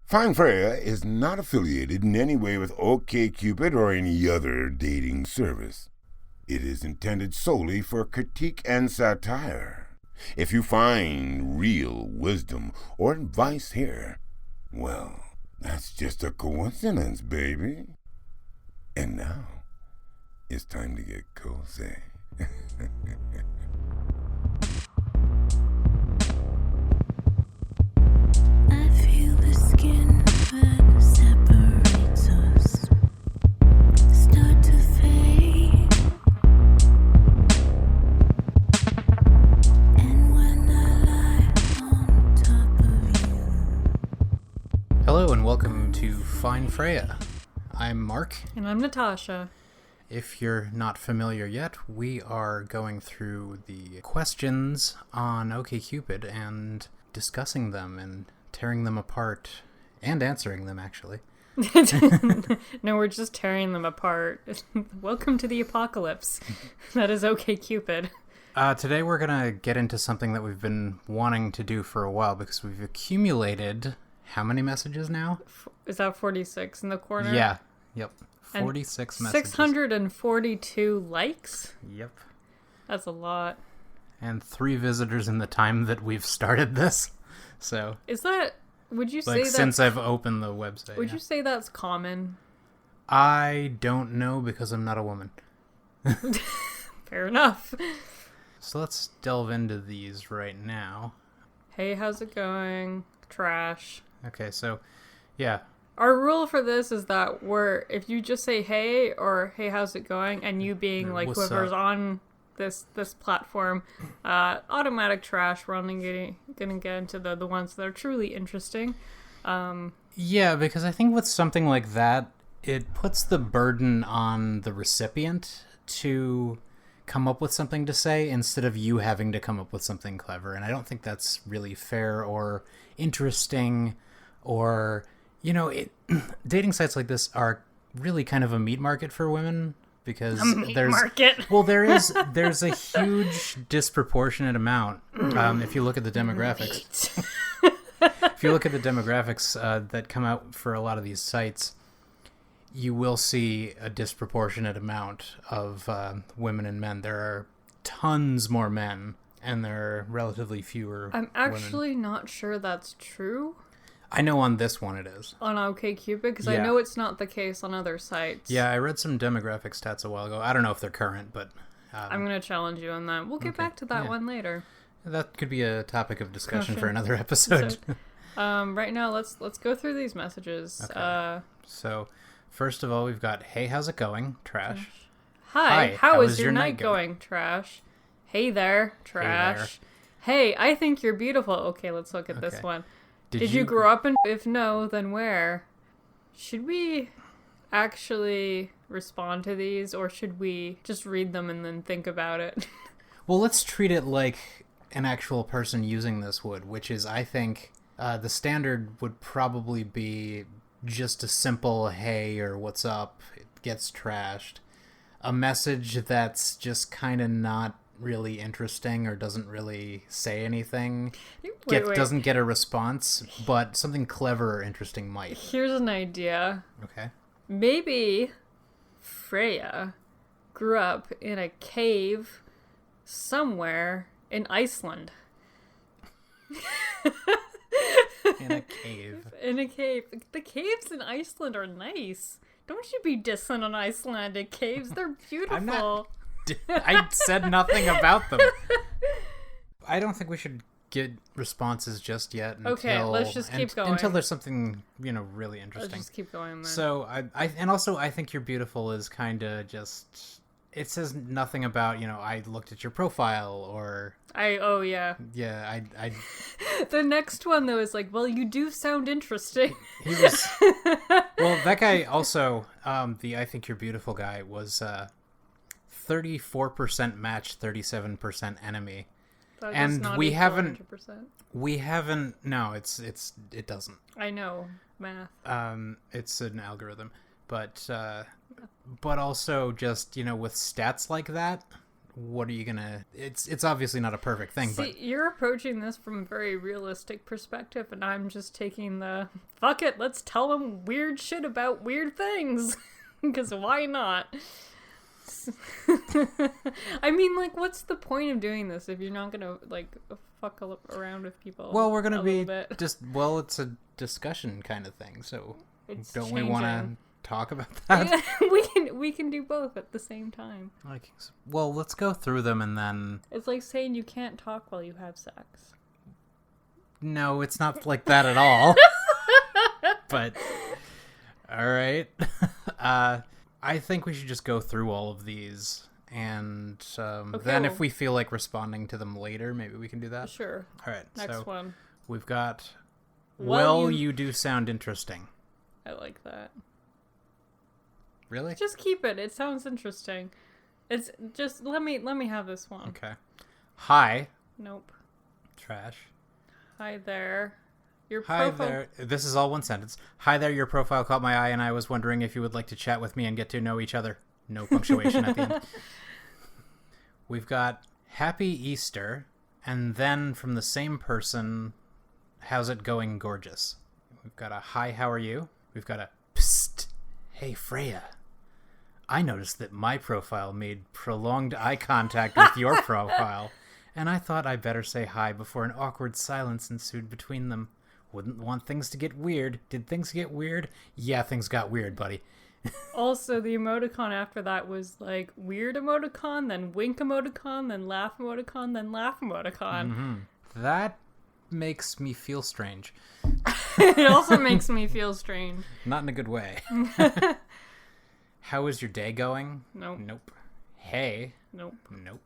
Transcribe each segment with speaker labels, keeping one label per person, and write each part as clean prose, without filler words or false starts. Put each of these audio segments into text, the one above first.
Speaker 1: Find Freyja is not affiliated in any way with OkCupid or any other dating service. It is intended solely for critique and satire. If you find real wisdom or advice here, well, that's just a coincidence, baby. And now, it's time to get cozy.
Speaker 2: I feel the skin that separates us start to fade, and when I lie on top of you.
Speaker 3: Hello and welcome to Find Freyja. I'm Mark.
Speaker 4: And I'm Natasha.
Speaker 3: If you're not familiar yet, we are going through the questions on OkCupid and discussing them and tearing them apart and answering them, actually.
Speaker 4: No, we're just tearing them apart. Welcome to the apocalypse. That is OkCupid.
Speaker 3: Today we're going to get into something that we've been wanting to do for a while because we've accumulated how many messages now?
Speaker 4: Is that 46 in the corner?
Speaker 3: Yeah. Yep.
Speaker 4: And
Speaker 3: 46 messages.
Speaker 4: 642 likes?
Speaker 3: Yep.
Speaker 4: That's a lot.
Speaker 3: And 3 visitors in the time that we've started this. So,
Speaker 4: Is that, would you say
Speaker 3: like,
Speaker 4: that's...
Speaker 3: since I've opened the website.
Speaker 4: Would
Speaker 3: yeah.
Speaker 4: you say that's common?
Speaker 3: I don't know because I'm not a woman.
Speaker 4: Fair enough.
Speaker 3: So let's delve into these right now.
Speaker 4: Hey, how's it going? Trash.
Speaker 3: Okay, so, yeah.
Speaker 4: Our rule for this is that if you just say hey or hey, how's it going, and you being
Speaker 3: Or,
Speaker 4: like
Speaker 3: "What's
Speaker 4: whoever's
Speaker 3: up?"
Speaker 4: on this platform, automatic trash. We're only gonna get into the ones that are truly interesting.
Speaker 3: Yeah, because I think with something like that, it puts the burden on the recipient to come up with something to say instead of you having to come up with something clever. And I don't think that's really fair or interesting or... You know, dating sites like this are really kind of a meat market for women because
Speaker 4: Market.
Speaker 3: Well, there's a huge disproportionate amount. If you look at the demographics, if you look at the demographics that come out for a lot of these sites, you will see a disproportionate amount of women and men. There are tons more men, and there are relatively fewer.
Speaker 4: I'm actually not sure that's true
Speaker 3: I know on this one it is.
Speaker 4: on OkCupid because I
Speaker 3: Yeah.
Speaker 4: know it's not the case on other sites.
Speaker 3: Yeah, I read some demographic stats a while ago. I don't know if they're current, but
Speaker 4: I'm gonna challenge you on that. We'll get back to that
Speaker 3: Yeah.
Speaker 4: one later.
Speaker 3: that could be a topic of discussion for
Speaker 4: Discussion.
Speaker 3: another episode.
Speaker 4: Right now, let's go through these messages.
Speaker 3: Okay. So, first of all, we've got, hey, how's it going? Trash.
Speaker 4: Hi, how is your night going? Trash. Hey there, trash. Hey, I think you're beautiful. Okay, let's look at this
Speaker 3: Okay.
Speaker 4: one. Did you grow up in? If no, then where? Should we actually respond to these, or should we just read them and then think about it?
Speaker 3: Well, let's treat it like an actual person using this would, which is, I think, the standard would probably be just a simple, hey, or what's up, it gets trashed. A message that's just kind of not really interesting or doesn't really say anything.
Speaker 4: Wait.
Speaker 3: Doesn't get a response, but something clever or interesting might.
Speaker 4: Here's an idea.
Speaker 3: Okay.
Speaker 4: Maybe Freyja grew up in a cave somewhere in Iceland.
Speaker 3: In a cave.
Speaker 4: In a cave. The caves in Iceland are nice. Don't you be dissing on Icelandic caves. They're beautiful.
Speaker 3: I'm not. I said nothing about them. I don't think we should get responses just yet. Until,
Speaker 4: Okay, let's just keep going.
Speaker 3: Until there's something, really
Speaker 4: Let's
Speaker 3: interesting.
Speaker 4: just keep going then.
Speaker 3: So, I think you're beautiful is kind of just... It says nothing about, I looked at your profile or...
Speaker 4: Oh yeah.
Speaker 3: Yeah, I
Speaker 4: The next one though is like, well, you do sound interesting.
Speaker 3: he was... Well, that guy also, the I think you're beautiful guy was 34% match, 37% enemy.
Speaker 4: That does
Speaker 3: And
Speaker 4: not
Speaker 3: we
Speaker 4: equal
Speaker 3: haven't-
Speaker 4: 100%.
Speaker 3: We haven't... No, it doesn't.
Speaker 4: I know math.
Speaker 3: It's an algorithm. But also just, with stats like that, what are you gonna... It's obviously not a perfect thing,
Speaker 4: See,
Speaker 3: but...
Speaker 4: you're approaching this from a very realistic perspective, and I'm just taking the, fuck it, let's tell them weird shit about weird things. Because why not? I mean, like, what's the point of doing this if you're not gonna, like, fuck around with people?
Speaker 3: Well, we're gonna be
Speaker 4: bit?
Speaker 3: just... Well, it's a discussion kind of thing, so...
Speaker 4: It's
Speaker 3: don't
Speaker 4: changing.
Speaker 3: we want to talk about that?
Speaker 4: we can do both at the same time.
Speaker 3: Like, well, let's go through them and then...
Speaker 4: It's like saying you can't talk while you have sex.
Speaker 3: No, it's not like that at all. But, alright. I think we should just go through all of these, and then if we feel like responding to them later, maybe we can do that.
Speaker 4: Sure.
Speaker 3: Alright,
Speaker 4: Next
Speaker 3: so
Speaker 4: one.
Speaker 3: we've got,
Speaker 4: Well,
Speaker 3: well, you do sound interesting.
Speaker 4: I like that.
Speaker 3: Really?
Speaker 4: Just keep it. It sounds interesting. It's just let me have this one.
Speaker 3: Okay. Hi.
Speaker 4: Nope.
Speaker 3: Trash.
Speaker 4: Hi there. Your
Speaker 3: Hi
Speaker 4: profile.
Speaker 3: there. This is all one sentence. Hi there, your profile caught my eye and I was wondering if you would like to chat with me and get to know each other. No punctuation at the end. We've got Happy Easter, and then from the same person, how's it going, gorgeous? We've got a hi, how are you? We've got a psst, hey Freyja. I noticed that my profile made prolonged eye contact with your profile, and I thought I better say hi before an awkward silence ensued between them. Wouldn't want things to get weird. Did things get weird? Yeah, things got weird, buddy.
Speaker 4: Also, the emoticon after that was like weird emoticon, then wink emoticon, then laugh emoticon, then laugh emoticon.
Speaker 3: Mm-hmm. That makes me feel strange.
Speaker 4: It also makes me feel strange.
Speaker 3: Not in a good way. How is your day going?
Speaker 4: Nope.
Speaker 3: Nope. Hey?
Speaker 4: Nope.
Speaker 3: Nope.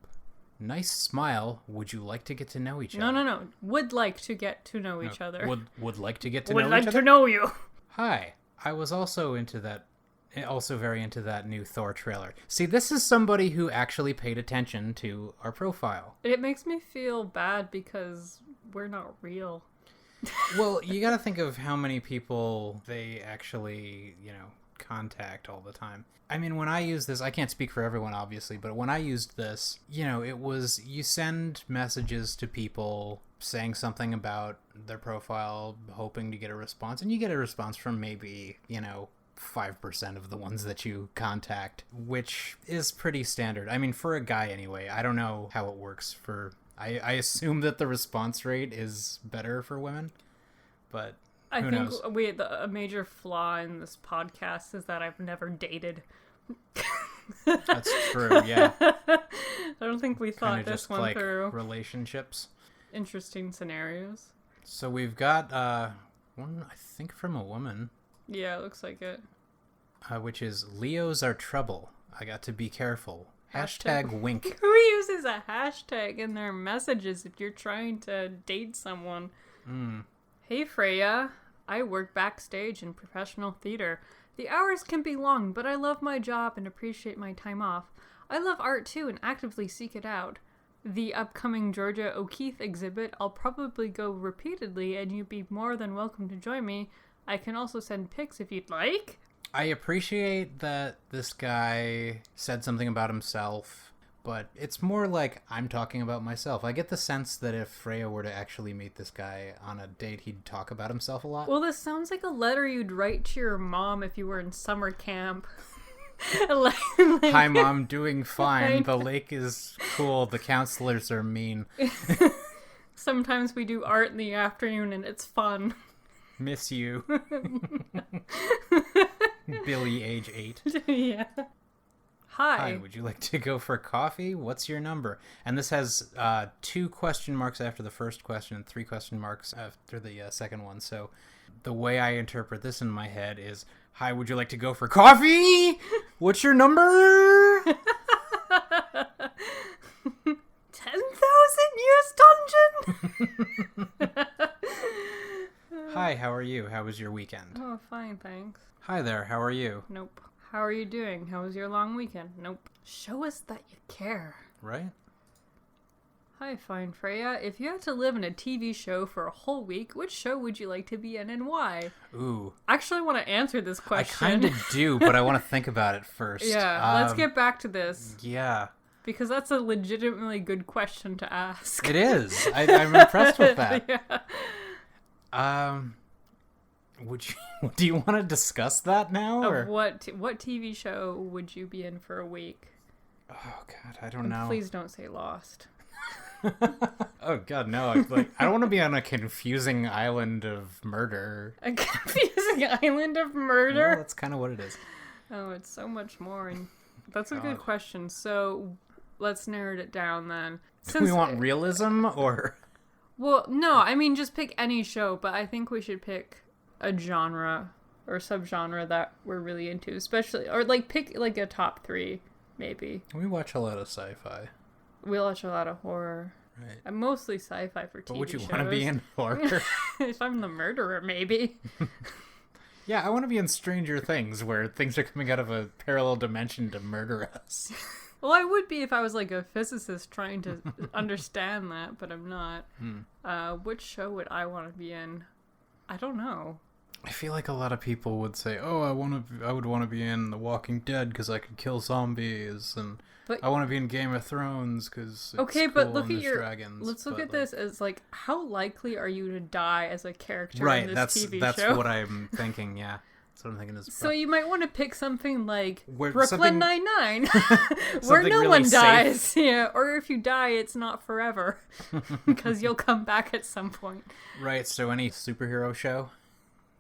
Speaker 3: Nice smile. Would you like to get to know each other?
Speaker 4: No. Would like to get to know each other.
Speaker 3: Would like to get to
Speaker 4: Would
Speaker 3: know
Speaker 4: like
Speaker 3: each other?
Speaker 4: to know you.
Speaker 3: Hi. I was also very into that new Thor trailer. See, this is somebody who actually paid attention to our profile.
Speaker 4: It makes me feel bad because we're not real.
Speaker 3: Well, you gotta think of how many people they actually, contact all the time. I mean, when I use this, I can't speak for everyone, obviously, but when I used this, it was, you send messages to people saying something about their profile, hoping to get a response, and you get a response from maybe, 5% of the ones that you contact, which is pretty standard. I mean, for a guy anyway. I don't know how it works for... I assume that the response rate is better for women, but who knows?
Speaker 4: A major flaw in this podcast is that I've never dated.
Speaker 3: That's true, yeah.
Speaker 4: I don't think we thought
Speaker 3: Kinda
Speaker 4: this
Speaker 3: just
Speaker 4: one
Speaker 3: like
Speaker 4: through.
Speaker 3: relationships.
Speaker 4: Interesting scenarios.
Speaker 3: So we've got one, I think, from a woman,
Speaker 4: Yeah, it looks like it.
Speaker 3: which is Leos are trouble. I got to be careful. Hashtag wink.
Speaker 4: Who uses a hashtag in their messages if you're trying to date someone? Hey Freyja, I work backstage in professional theater. The hours can be long, but I love my job and appreciate my time off. I love art too and actively seek it out. The upcoming Georgia O'Keeffe exhibit, I'll probably go repeatedly and you'd be more than welcome to join me. I can also send pics if you'd like.
Speaker 3: I appreciate that this guy said something about himself, but it's more like I'm talking about myself. I get the sense that if Freyja were to actually meet this guy on a date, he'd talk about himself a lot.
Speaker 4: Well, this sounds like a letter you'd write to your mom if you were in summer camp.
Speaker 3: Hi, Mom, doing fine.
Speaker 4: Right.
Speaker 3: The lake is cool. The counselors are mean.
Speaker 4: Sometimes we do art in the afternoon and it's fun.
Speaker 3: Miss you. Billy, age 8.
Speaker 4: Yeah. Hi.
Speaker 3: Would you like to go for coffee? What's your number? And this has 2 question marks after the first question and 3 question marks after the second one. So the way I interpret this in my head is, hi, would you like to go for coffee? What's your number?
Speaker 4: 10,000 years dungeon?
Speaker 3: Hi, how are you? How was your weekend?
Speaker 4: Oh, fine, thanks.
Speaker 3: Hi there, how are you?
Speaker 4: Nope. How are you doing? How was your long weekend? Nope. Show us that you care.
Speaker 3: Right?
Speaker 4: Hi, fine Freyja. If you had to live in a TV show for a whole week, which show would you like to be in and why?
Speaker 3: Ooh.
Speaker 4: I actually want to answer this question.
Speaker 3: I kind of do, but I want to think about it first.
Speaker 4: Yeah, let's get back to this.
Speaker 3: Yeah.
Speaker 4: Because that's a legitimately good question to ask.
Speaker 3: It is. I'm impressed with that.
Speaker 4: Yeah.
Speaker 3: Would you? Do you want to discuss that now? Or?
Speaker 4: Of what TV show would you be in for a week?
Speaker 3: Oh God, I don't
Speaker 4: And
Speaker 3: know.
Speaker 4: please don't say Lost.
Speaker 3: Oh God, no! I don't want to be on a confusing island of murder.
Speaker 4: A confusing island of murder?
Speaker 3: Well, that's kind of what it is.
Speaker 4: Oh, it's so much more. And that's a
Speaker 3: God.
Speaker 4: good question. So let's narrow it down then.
Speaker 3: Do we want realism or?
Speaker 4: Well, no, I mean just pick any show, but I think we should pick a genre or subgenre that we're really into, especially, or like pick like a top 3, maybe.
Speaker 3: We watch a lot of sci-fi.
Speaker 4: We watch a lot of horror.
Speaker 3: Right.
Speaker 4: I'm mostly sci-fi for TV
Speaker 3: But would you
Speaker 4: shows.
Speaker 3: want to be in horror?
Speaker 4: If I'm the murderer, maybe.
Speaker 3: Yeah, I want to be in Stranger Things, where things are coming out of a parallel dimension to murder us.
Speaker 4: Well, I would be if I was like a physicist trying to understand that, but I'm not. Which show would I want to be in? I don't know.
Speaker 3: I feel like a lot of people would say, "Oh, I would want to be in The Walking Dead because I could kill zombies, and
Speaker 4: But
Speaker 3: I want to be in Game of Thrones because
Speaker 4: okay,
Speaker 3: cool
Speaker 4: but look
Speaker 3: and
Speaker 4: at
Speaker 3: there's
Speaker 4: your.
Speaker 3: dragons."
Speaker 4: Let's look
Speaker 3: But,
Speaker 4: at this as like, how likely are you to die as a character
Speaker 3: right,
Speaker 4: in this TV
Speaker 3: that's
Speaker 4: show?
Speaker 3: what I'm thinking. Yeah, that's what I'm thinking. Is
Speaker 4: So you might want to pick something like
Speaker 3: Where
Speaker 4: Brooklyn
Speaker 3: something-
Speaker 4: Nine-Nine, where
Speaker 3: Something
Speaker 4: no
Speaker 3: really
Speaker 4: one
Speaker 3: safe.
Speaker 4: dies. Yeah, or if you die, it's not forever, because you'll come back at some point.
Speaker 3: right. So any superhero show,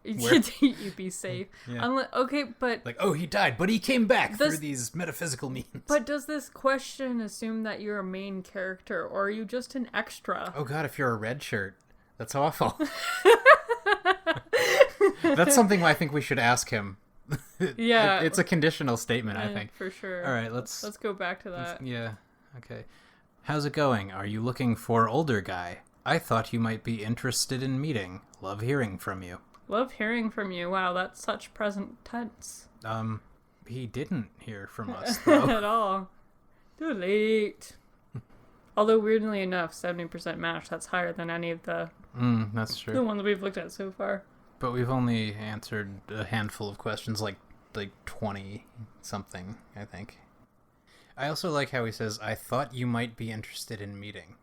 Speaker 3: Where-
Speaker 4: You'd be safe.
Speaker 3: Yeah.
Speaker 4: Okay, but
Speaker 3: like, oh, he died, but he came back
Speaker 4: Does-
Speaker 3: through these metaphysical means.
Speaker 4: but does this question assume that you're a main character, or are you just an extra?
Speaker 3: Oh God, if you're a red shirt, that's awful. That's something I think we should ask him.
Speaker 4: Yeah.
Speaker 3: It's a conditional statement, I
Speaker 4: Yeah,
Speaker 3: think.
Speaker 4: for sure.
Speaker 3: All right, let's
Speaker 4: go back to that.
Speaker 3: yeah, okay. How's it going? Are you looking for older guy? I thought you might be interested in meeting. Love hearing from you.
Speaker 4: Love hearing from you. Wow, that's such present tense.
Speaker 3: He didn't hear from us, though.
Speaker 4: At all. Too late. Although weirdly enough, 70% match. That's higher than any of the
Speaker 3: That's true.
Speaker 4: the ones we've looked at so far.
Speaker 3: But we've only answered a handful of questions, like 20 something, I think. I also like how he says, I thought you might be interested in meeting.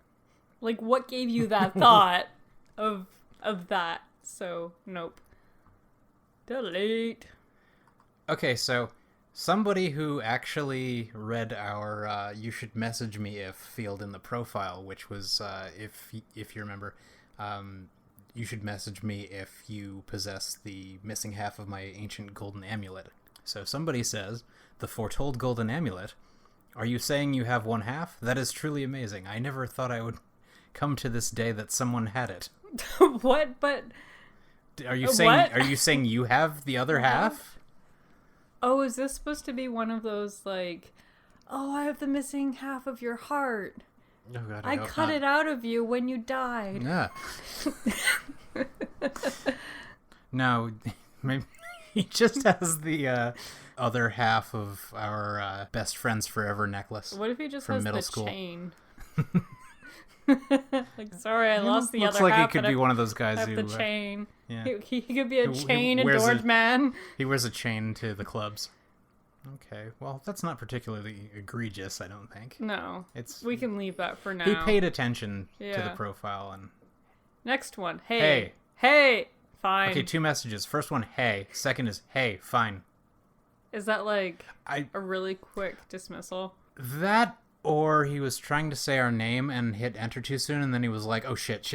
Speaker 4: Like, what gave you that thought of that? So, nope. Delete.
Speaker 3: Okay, so somebody who actually read our you should message me if field in the profile, which was, if you remember, you should message me if you possess the missing half of my ancient golden amulet. So somebody says, the foretold golden amulet. Are you saying you have one half? That is truly amazing. I never thought I would come to this day that someone had it.
Speaker 4: What? But
Speaker 3: Are you saying
Speaker 4: what?
Speaker 3: Are you saying you have the other half?
Speaker 4: oh, is this supposed to be one of those like, oh, I have the missing half of your heart.
Speaker 3: Oh God,
Speaker 4: I
Speaker 3: hope
Speaker 4: cut
Speaker 3: not.
Speaker 4: it out of you when you died.
Speaker 3: Yeah. No, maybe he just has the other half of our best friends forever necklace.
Speaker 4: What if he just
Speaker 3: from
Speaker 4: has
Speaker 3: middle
Speaker 4: the
Speaker 3: school.
Speaker 4: chain? Like, sorry, I lost the
Speaker 3: Looks
Speaker 4: other
Speaker 3: like
Speaker 4: half.
Speaker 3: he could
Speaker 4: but
Speaker 3: be one of those
Speaker 4: I
Speaker 3: guys
Speaker 4: have
Speaker 3: who
Speaker 4: the chain.
Speaker 3: yeah.
Speaker 4: He could be a
Speaker 3: Who
Speaker 4: chain
Speaker 3: wears
Speaker 4: adored
Speaker 3: a-
Speaker 4: man.
Speaker 3: He wears a chain to the clubs. Okay, well, that's not particularly egregious, I don't think.
Speaker 4: No,
Speaker 3: It's
Speaker 4: we can leave that for now.
Speaker 3: he paid attention to the
Speaker 4: Yeah.
Speaker 3: profile and
Speaker 4: Next one.
Speaker 3: Hey.
Speaker 4: Hey. Hey. Fine.
Speaker 3: okay, 2 messages. First one, hey. Second is hey, fine.
Speaker 4: Is that like
Speaker 3: I
Speaker 4: a really quick dismissal?
Speaker 3: that or he was trying to say our name and hit enter too soon, and then he was like, "Oh shit."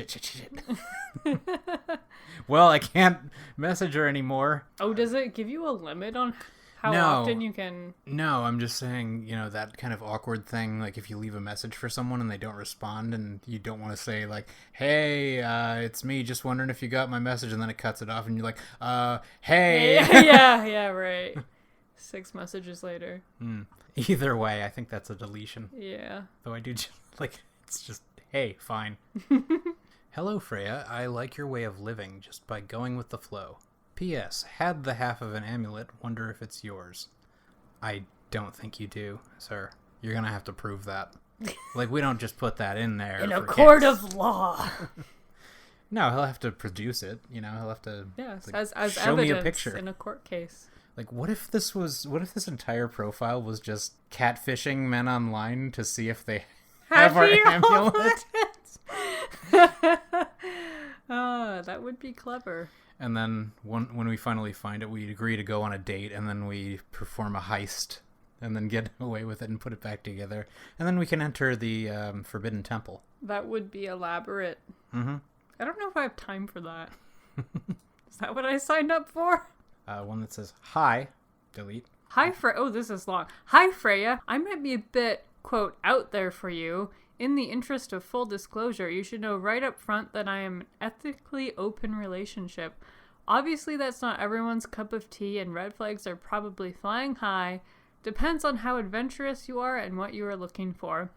Speaker 3: Well, I can't message her anymore.
Speaker 4: Oh, does it give you a limit on how
Speaker 3: No.
Speaker 4: often you can?
Speaker 3: No, I'm just saying, that kind of awkward thing, like if you leave a message for someone and they don't respond and you don't want to say like, hey, it's me, just wondering if you got my message, and then it cuts it off and you're like, hey.
Speaker 4: yeah, right. 6 messages later.
Speaker 3: Either way, I think that's a deletion.
Speaker 4: Yeah.
Speaker 3: Though I do, it's just, hey, fine. Hello, Freyja. I like your way of living just by going with the flow. P.S. Had the half of an amulet. Wonder if it's yours. I don't think you do, sir. You're gonna have to prove that. Like, we don't just put that in there.
Speaker 4: In a
Speaker 3: for
Speaker 4: court
Speaker 3: kicks.
Speaker 4: of law.
Speaker 3: No, he'll have to produce it. He'll have to
Speaker 4: Yes,
Speaker 3: like,
Speaker 4: as
Speaker 3: show me
Speaker 4: evidence
Speaker 3: a picture.
Speaker 4: in a court case.
Speaker 3: Like, what if this entire profile was just catfishing men online to see if they have our amulet?
Speaker 4: Oh, that would be clever.
Speaker 3: And then when we finally find it, we agree to go on a date, and then we perform a heist, and then get away with it and put it back together. And then we can enter the Forbidden Temple.
Speaker 4: That would be elaborate.
Speaker 3: Mm-hmm.
Speaker 4: I don't know if I have time for that. Is that what I signed up for?
Speaker 3: One that says, hi, delete.
Speaker 4: Hi, Oh, this is long. Hi, Freyja. I might be a bit, quote, out there for you. In the interest of full disclosure, you should know right up front that I am an ethically open relationship. Obviously, that's not everyone's cup of tea, and red flags are probably flying high. Depends on how adventurous you are and what you are looking for.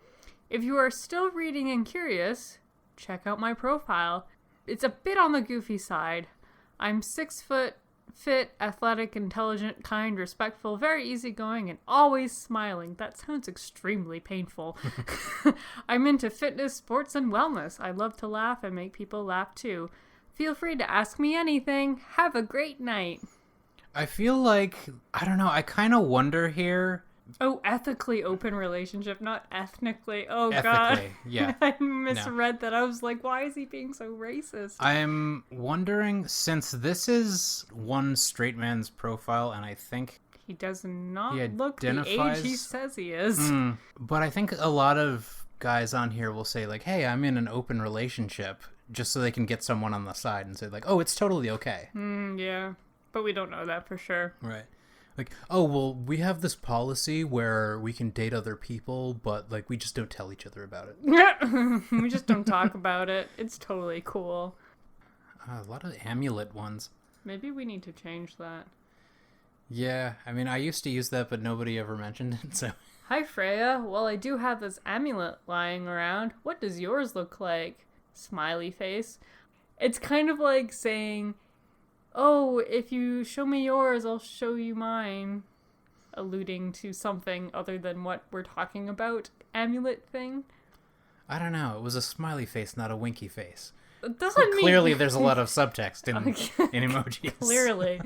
Speaker 4: If you are still reading and curious, check out my profile. It's a bit on the goofy side. I'm 6 foot, fit, athletic, intelligent, kind, respectful, very easygoing, and always smiling. That sounds extremely painful. I'm into fitness, sports, and wellness. I love to laugh and make people laugh too. Feel free to ask me anything. Have a great night.
Speaker 3: I feel like, I don't know, I kind of wonder here.
Speaker 4: Oh, ethically open relationship, not ethnically. Oh,
Speaker 3: Ethically,
Speaker 4: God.
Speaker 3: yeah.
Speaker 4: I misread that. I was like, why is he being so racist?
Speaker 3: I'm wondering, since this is one straight man's profile, and I think...
Speaker 4: He does not
Speaker 3: He
Speaker 4: look the
Speaker 3: identifies-
Speaker 4: age he says he is.
Speaker 3: But I think a lot of guys on here will say, like, hey, I'm in an open relationship, just so they can get someone on the side and say, like, oh, it's totally okay.
Speaker 4: Yeah, but we don't know that for sure.
Speaker 3: Right. Like, oh, well, we have this policy where we can date other people, but, like, we just don't tell each other about it.
Speaker 4: We just don't talk about it. It's totally cool.
Speaker 3: A lot of amulet ones.
Speaker 4: Maybe we need to change that.
Speaker 3: Yeah, I mean, I used to use that, but nobody ever mentioned it, so...
Speaker 4: Hi, Freyja. Well, I do have this amulet lying around. What does yours look like? Smiley face. It's kind of like saying, oh, if you show me yours, I'll show you mine. Alluding to something other than what we're talking about. Amulet thing.
Speaker 3: I don't know. It was a smiley face, not a winky face.
Speaker 4: It doesn't mean...
Speaker 3: Clearly, there's a lot of subtext in,
Speaker 4: Okay.
Speaker 3: in emojis.
Speaker 4: Clearly.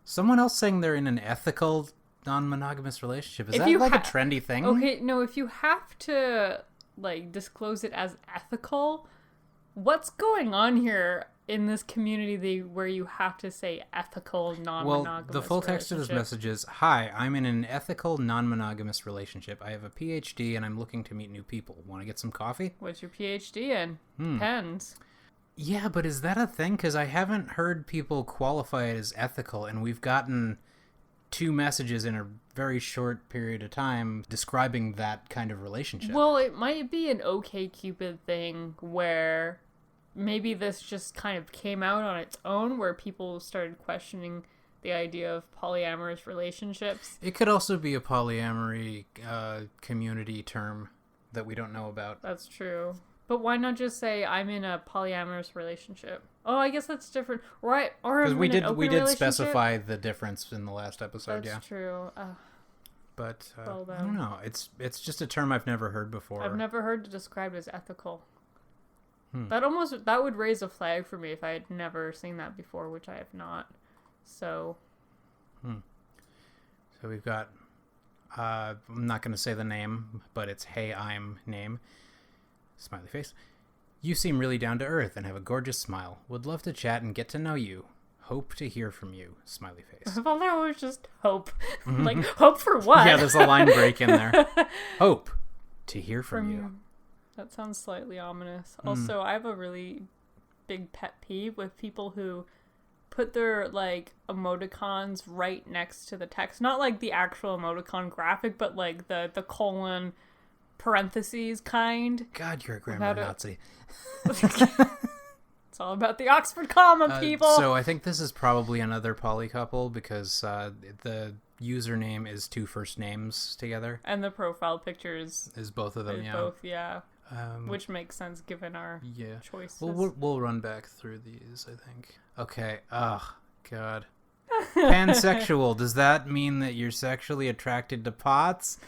Speaker 3: Someone else saying they're in an ethical, non-monogamous relationship. Is
Speaker 4: If
Speaker 3: that
Speaker 4: you
Speaker 3: like a trendy thing?
Speaker 4: Okay, no, if you have to, like, disclose it as ethical, what's going on here in this community where you have to say ethical, non-monogamous
Speaker 3: Well, the full text of this message is, hi, I'm in an ethical, non-monogamous relationship. I have a PhD and I'm looking to meet new people. Want to get some coffee?
Speaker 4: What's your PhD in? Depends.
Speaker 3: Yeah, but is that a thing? Because I haven't heard people qualify it as ethical, and we've gotten 2 messages in a very short period of time describing that kind of relationship.
Speaker 4: Well, it might be an OkCupid thing where maybe this just kind of came out on its own, where people started questioning the idea of polyamorous relationships.
Speaker 3: It could also be a polyamory community term that we don't know about.
Speaker 4: That's true. But why not just say I'm in a polyamorous relationship? Oh, I guess that's different, right? Or
Speaker 3: Because
Speaker 4: I'm
Speaker 3: we
Speaker 4: in an
Speaker 3: did
Speaker 4: open
Speaker 3: we did
Speaker 4: relationship?
Speaker 3: specify the difference in the last episode.
Speaker 4: That's true.
Speaker 3: But
Speaker 4: Well,
Speaker 3: I
Speaker 4: then.
Speaker 3: don't know. It's just a term I've never heard before.
Speaker 4: I've never heard it described as ethical. That would raise a flag for me if I had never seen that before, which I have not. So.
Speaker 3: So we've got. I'm not going to say the name, but it's Hey I'm name. Smiley face. You seem really down to earth and have a gorgeous smile. Would love to chat and get to know you. Hope to hear from you. Smiley face.
Speaker 4: Well, that was just hope. Like, hope for what?
Speaker 3: Yeah, there's a line break in there. Hope to hear from you.
Speaker 4: That sounds slightly ominous. Also, I have a really big pet peeve with people who put their, like, emoticons right next to the text. Not, like, the actual emoticon graphic, but, like, the colon parentheses kind.
Speaker 3: God, you're a grammar Nazi.
Speaker 4: It's all about the Oxford comma, people.
Speaker 3: So I think this is probably another poly couple because the username is 2 first names together.
Speaker 4: And the profile picture is
Speaker 3: both of them, yeah.
Speaker 4: both, yeah. Which makes sense given our choices.
Speaker 3: Well, we'll run back through these, I think. Okay. Oh, God. Pansexual. Does that mean that you're sexually attracted to pots?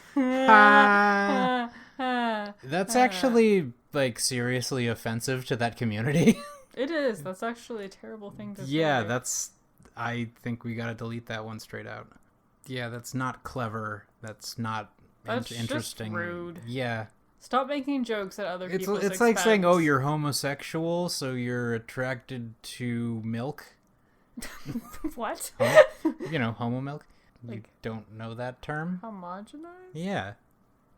Speaker 3: That's actually, like, seriously offensive to that community.
Speaker 4: It is. That's actually a terrible thing to say.
Speaker 3: Yeah, that's... I think we gotta delete that one straight out. Yeah, that's not clever. That's not
Speaker 4: That's
Speaker 3: interesting.
Speaker 4: just rude.
Speaker 3: Yeah.
Speaker 4: Stop making jokes at other people's
Speaker 3: It's like saying,
Speaker 4: expense.
Speaker 3: oh, you're homosexual, so you're attracted to milk.
Speaker 4: What?
Speaker 3: You know, homo milk. You
Speaker 4: Like-
Speaker 3: don't know that term?
Speaker 4: Homogenized?
Speaker 3: Yeah.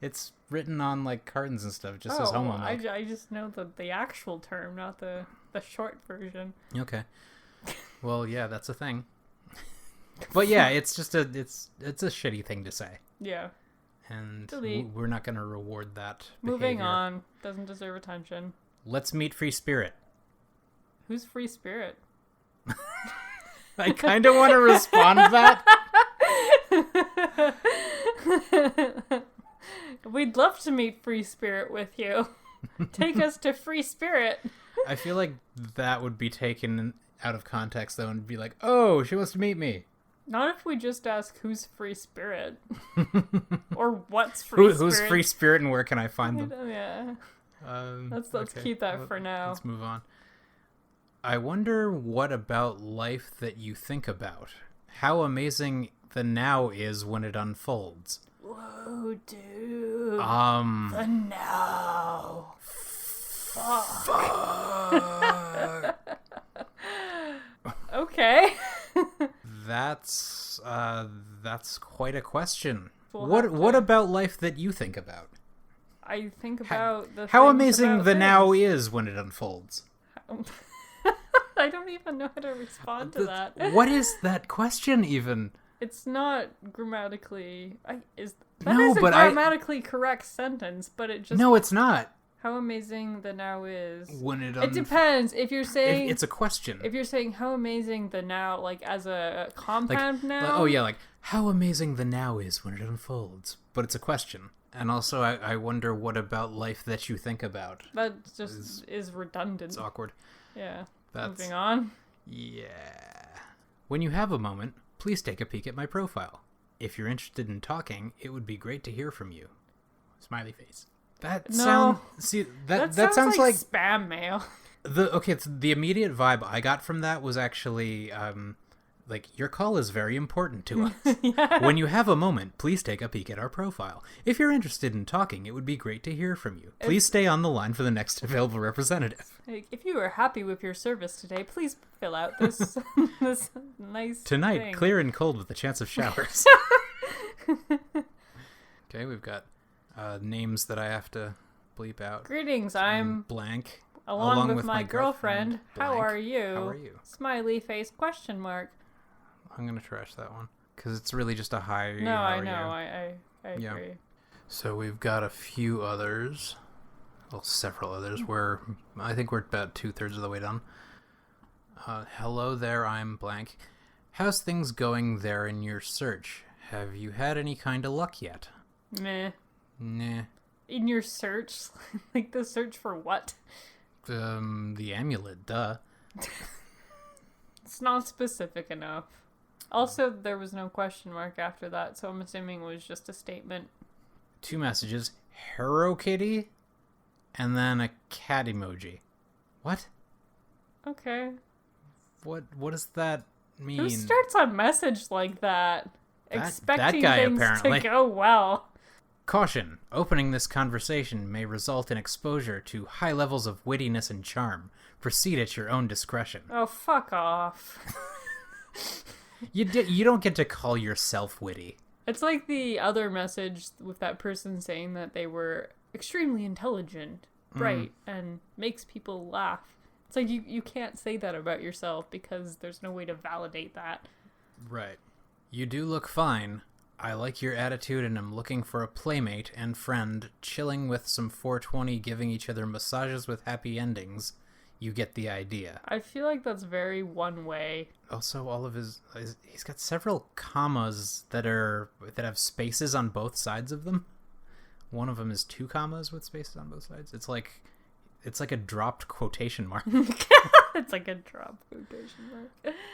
Speaker 3: It's written on, like, cartons and stuff, just as homo milk.
Speaker 4: I just know the actual term, not the short version.
Speaker 3: Okay. Well, yeah, that's a thing. But yeah, it's just it's a shitty thing to say.
Speaker 4: Yeah.
Speaker 3: And
Speaker 4: Delete.
Speaker 3: we're not going to reward that
Speaker 4: Moving
Speaker 3: behavior.
Speaker 4: on. Doesn't deserve attention.
Speaker 3: Let's meet Free Spirit.
Speaker 4: Who's Free Spirit?
Speaker 3: I kind of want to respond to that.
Speaker 4: We'd love to meet Free Spirit with you. Take us to Free Spirit.
Speaker 3: I feel like that would be taken out of context, though, and be like, oh, she wants to meet me.
Speaker 4: Not if we just ask who's Free Spirit. Or what's Free Spirit.
Speaker 3: Who's Free Spirit and where can I find them?
Speaker 4: Yeah. Let's
Speaker 3: okay.
Speaker 4: keep that for now.
Speaker 3: Let's move on. I wonder what about life that you think about. How amazing the now is when it unfolds.
Speaker 4: Whoa, dude.
Speaker 3: The
Speaker 4: now. Okay.
Speaker 3: That's quite a question.
Speaker 4: We'll
Speaker 3: What
Speaker 4: have to-
Speaker 3: what about life that you think about?
Speaker 4: I think about the
Speaker 3: How
Speaker 4: things
Speaker 3: amazing
Speaker 4: about
Speaker 3: the now
Speaker 4: things.
Speaker 3: is when it unfolds.
Speaker 4: I don't even know how to respond to that.
Speaker 3: What is that question even?
Speaker 4: It's not grammatically. That
Speaker 3: No,
Speaker 4: is a
Speaker 3: but I-
Speaker 4: grammatically correct sentence, but it just.
Speaker 3: No, it's not.
Speaker 4: How amazing the now is.
Speaker 3: When it
Speaker 4: It depends. If you're saying.
Speaker 3: It's a question.
Speaker 4: If you're saying how amazing the now, like as a compound now.
Speaker 3: oh yeah, like how amazing the now is when it unfolds. But it's a question. And also, I wonder what about life that you think about.
Speaker 4: That just is redundant.
Speaker 3: It's awkward.
Speaker 4: Yeah.
Speaker 3: That's
Speaker 4: Moving on.
Speaker 3: Yeah. When you have a moment, please take a peek at my profile. If you're interested in talking, it would be great to hear from you. Smiley face. That
Speaker 4: No.
Speaker 3: that sounds like
Speaker 4: spam mail.
Speaker 3: it's the immediate vibe I got from that was actually like, your call is very important to us.
Speaker 4: Yeah.
Speaker 3: When you have a moment, please take a peek at our profile. If you're interested in talking, it would be great to hear from you. Please stay on the line for the next available representative.
Speaker 4: Like, if you are happy with your service today, please fill out this this nice
Speaker 3: Tonight,
Speaker 4: thing.
Speaker 3: clear and cold with a chance of showers. Okay, we've got names that I have to bleep out.
Speaker 4: Greetings, I'm
Speaker 3: Blank.
Speaker 4: along with my girlfriend. How
Speaker 3: Blank.
Speaker 4: are you?
Speaker 3: How are you?
Speaker 4: Smiley face question mark.
Speaker 3: I'm gonna trash that one because it's really just a hi.
Speaker 4: No,
Speaker 3: how
Speaker 4: I
Speaker 3: are
Speaker 4: know.
Speaker 3: you?
Speaker 4: I
Speaker 3: Yeah.
Speaker 4: agree.
Speaker 3: So we've got a few others. Well, several others. I think we're about 2/3 of the way done. Hello there, I'm blank. How's things going there in your search? Have you had any kind of luck yet?
Speaker 4: Meh.
Speaker 3: Nah.
Speaker 4: In your search, like the search for what?
Speaker 3: The amulet, duh.
Speaker 4: It's not specific enough. Also, there was no question mark after that, so I'm assuming it was just a statement.
Speaker 3: 2 messages. Hero Kitty, and then a cat emoji. What?
Speaker 4: Okay.
Speaker 3: What does that mean?
Speaker 4: Who starts a message like that? Expecting
Speaker 3: that guy,
Speaker 4: things
Speaker 3: apparently.
Speaker 4: to go well.
Speaker 3: Caution. Opening this conversation may result in exposure to high levels of wittiness and charm. Proceed at your own discretion.
Speaker 4: Oh, fuck off.
Speaker 3: You don't get to call yourself witty.
Speaker 4: It's like the other message with that person saying that they were extremely intelligent, bright, and makes people laugh. It's like you can't say that about yourself because there's no way to validate that.
Speaker 3: Right. You do look fine. I like your attitude and am looking for a playmate and friend, chilling with some 420, giving each other massages with happy endings. You get the idea.
Speaker 4: I feel like that's very one way.
Speaker 3: Also, all of he's got several commas that have spaces on both sides of them. One of them is 2 commas with spaces on both sides. It's like a dropped quotation mark.
Speaker 4: It's like a drop quotation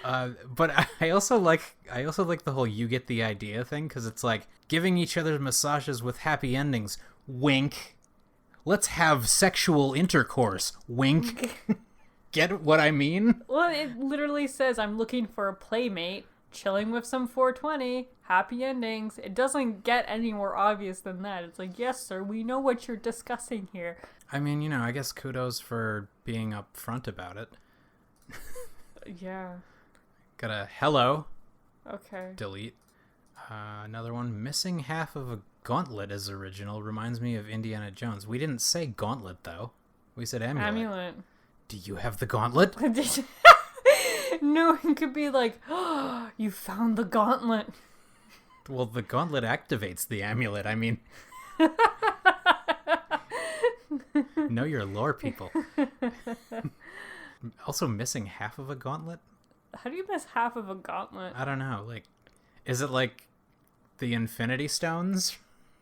Speaker 4: mark.
Speaker 3: But I also like the whole "you get the idea" thing, because it's like giving each other massages with happy endings. Wink. Let's have sexual intercourse. Wink. get what I mean?
Speaker 4: Well, it literally says, I'm looking for a playmate, chilling with some 420, happy endings. It doesn't get any more obvious than that. It's like, yes, sir, we know what you're discussing here.
Speaker 3: I mean, I guess kudos for being upfront about it.
Speaker 4: Yeah.
Speaker 3: Got a hello.
Speaker 4: Okay.
Speaker 3: Delete. Another one. Missing half of a gauntlet is original. Reminds me of Indiana Jones. We didn't say gauntlet, though. We said amulet.
Speaker 4: Amulet.
Speaker 3: Do you have the gauntlet?
Speaker 4: No, it could be like, oh, you found the gauntlet.
Speaker 3: Well, the gauntlet activates the amulet. I mean... Know your lore, people. Also missing half of a gauntlet?
Speaker 4: How do you miss half of a gauntlet?
Speaker 3: I don't know. Like, is it like the Infinity Stones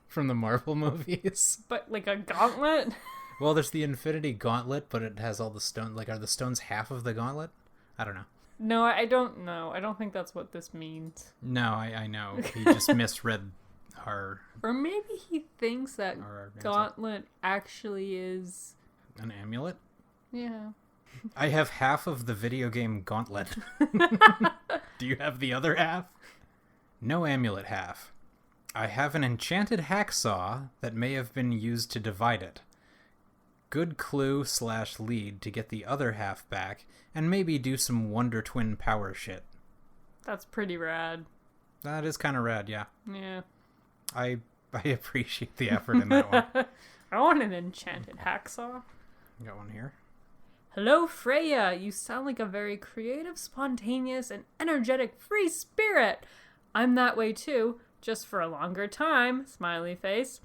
Speaker 3: from the Marvel movies?
Speaker 4: But like a gauntlet?
Speaker 3: Well, there's the Infinity Gauntlet, but it has all the stones. Like, are the stones half of the gauntlet? I don't know.
Speaker 4: No, I don't know. I don't think that's what this means.
Speaker 3: No, I know. He just misread our...
Speaker 4: Or maybe he thinks that
Speaker 3: our answer.
Speaker 4: gauntlet actually is...
Speaker 3: An amulet?
Speaker 4: Yeah.
Speaker 3: I have half of the video game Gauntlet. Do you have the other half? No amulet half. I have an enchanted hacksaw that may have been used to divide it. Good clue/lead to get the other half back, and maybe do some Wonder Twin power shit.
Speaker 4: That's pretty rad.
Speaker 3: That is kind of rad, yeah.
Speaker 4: Yeah.
Speaker 3: I appreciate the effort in that one.
Speaker 4: I want an enchanted hacksaw.
Speaker 3: Got one here.
Speaker 4: Hello, Freyja. You sound like a very creative, spontaneous, and energetic free spirit. I'm that way too, just for a longer time. Smiley face.